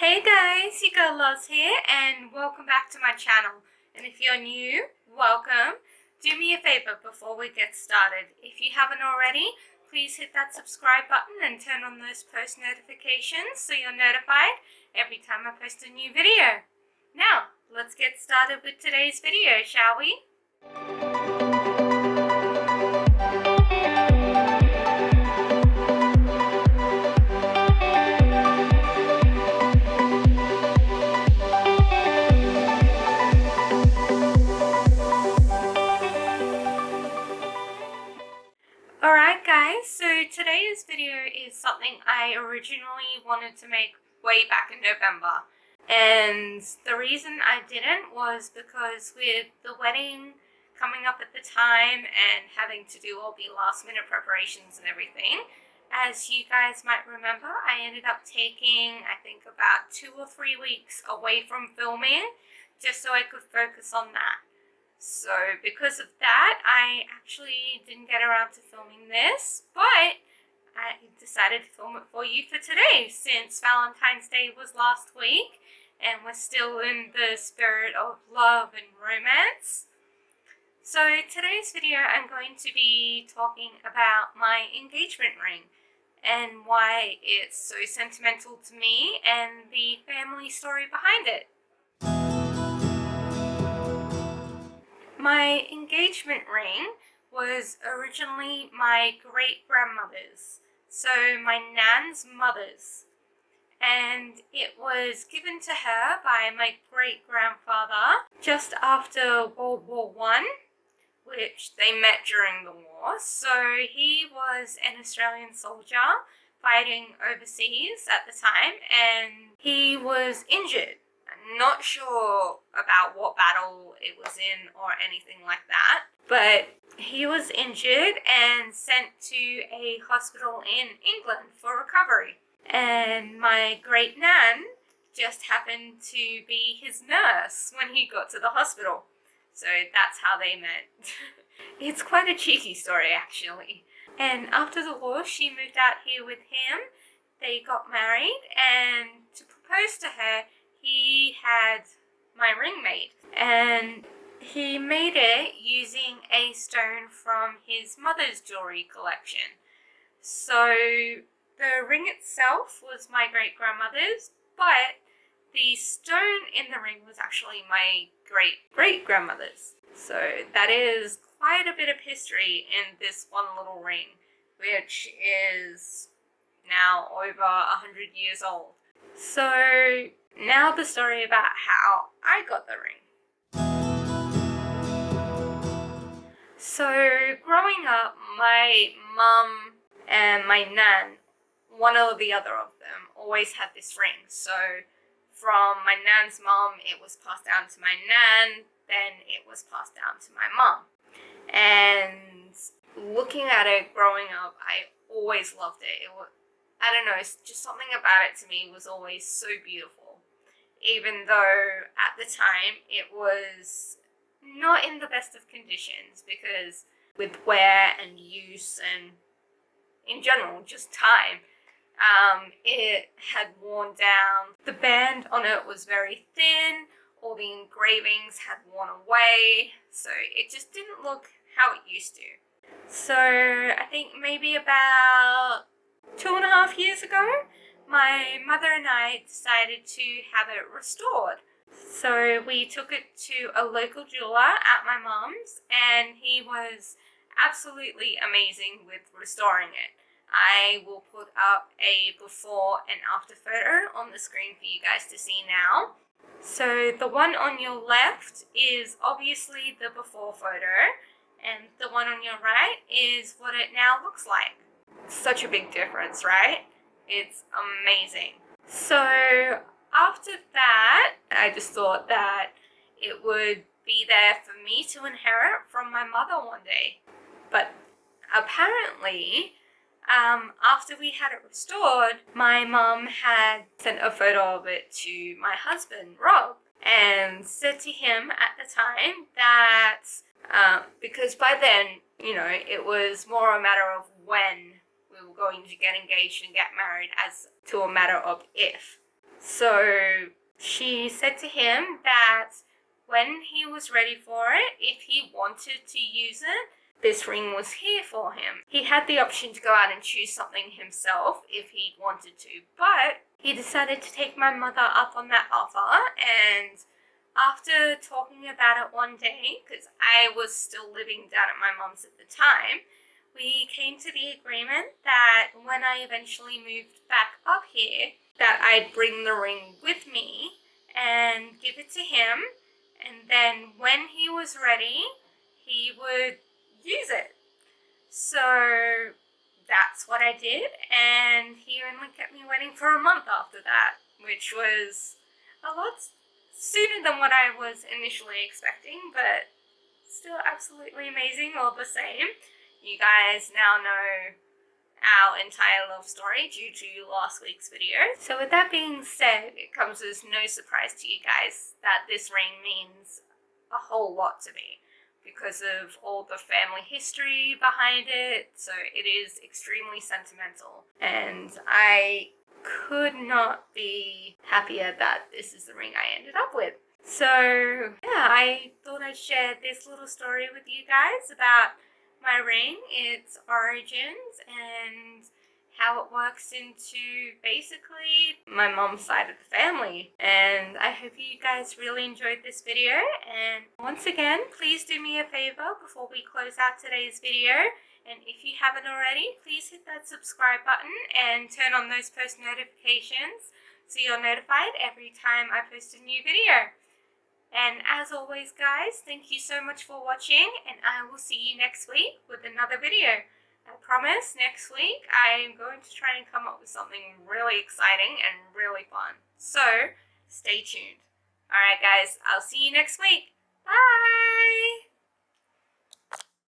Hey guys, your girl Loz here and welcome back to my channel. And if you're new, welcome. Do me a favor before we get started. If you haven't already, please hit that subscribe button and turn on those post notifications so you're notified every time I post a new video. Now, let's get started with today's video, shall we? Alright guys, so today's video is something I originally wanted to make way back in November. And the reason I didn't was because with the wedding coming up at the time and having to do all the last minute preparations and everything, as you guys might remember, I ended up taking I think about 2 or 3 weeks away from filming just so I could focus on that. So because of that, I actually didn't get around to filming this, but I decided to film it for you for today since Valentine's Day was last week and we're still in the spirit of love and romance. So today's video I'm going to be talking about my engagement ring and why it's so sentimental to me and the family story behind it. My engagement ring was originally my great-grandmother's, so my nan's mother's, and it was given to her by my great-grandfather just after World War One, which they met during the war. So he was an Australian soldier fighting overseas at the time, and he was injured. Not sure about what battle it was in or anything like that, but he was injured and sent to a hospital in England for recovery. And my great nan just happened to be his nurse when he got to the hospital. So that's how they met. It's quite a cheeky story actually. And after the war, she moved out here with him. They got married, and to propose to her, he had my ring made, and he made it using a stone from his mother's jewelry collection. So the ring itself was my great-grandmother's, but the stone in the ring was actually my great-great-grandmother's. So that is quite a bit of history in this one little ring, which is now over 100 years old. So now the story about how I got the ring. So growing up, my mum and my nan, one or the other of them, always had this ring. So from my nan's mum, it was passed down to my nan, then it was passed down to my mum. And looking at it growing up, I always loved it. I don't know, it's just something about it to me was always so beautiful. Even though at the time it was not in the best of conditions, because with wear and use and in general just time, it had worn down. The band on it was very thin, all the engravings had worn away, so it just didn't look how it used to. So I think maybe about 2.5 years ago, my mother and I decided to have it restored. So we took it to a local jeweler at my mum's, and he was absolutely amazing with restoring it. I will put up a before and after photo on the screen for you guys to see now. So the one on your left is obviously the before photo, and the one on your right is what it now looks like. Such a big difference, right? It's amazing. So after that, I just thought that it would be there for me to inherit from my mother one day. But apparently, after we had it restored, my mum had sent a photo of it to my husband, Rob, and said to him at the time that because by then, it was more a matter of when we were going to get engaged and get married as to a matter of if. So she said to him that when he was ready for it, if he wanted to use it, this ring was here for him. He had the option to go out and choose something himself if he wanted to, but he decided to take my mother up on that offer. And after talking about it one day, because I was still living down at my mom's at the time, we came to the agreement that when I eventually moved back up here, that I'd bring the ring with me and give it to him, and then when he was ready, he would use it. So that's what I did, and he only kept me waiting for a month after that, which was a lot sooner than what I was initially expecting, but still absolutely amazing all the same. You guys now know our entire love story due to last week's video. So with that being said, it comes as no surprise to you guys that this ring means a whole lot to me because of all the family history behind it. So it is extremely sentimental, and I could not be happier that this is the ring I ended up with. So yeah, I thought I'd share this little story with you guys about my ring, its origins, and how it works into basically my mom's side of the family. And I hope you guys really enjoyed this video. And once again, please do me a favor before we close out today's video. And if you haven't already, please hit that subscribe button and turn on those post notifications so you're notified every time I post a new video. And as always, guys, thank you so much for watching, and I will see you next week with another video. I promise next week I am going to try and come up with something really exciting and really fun. So stay tuned. Alright guys, I'll see you next week. Bye!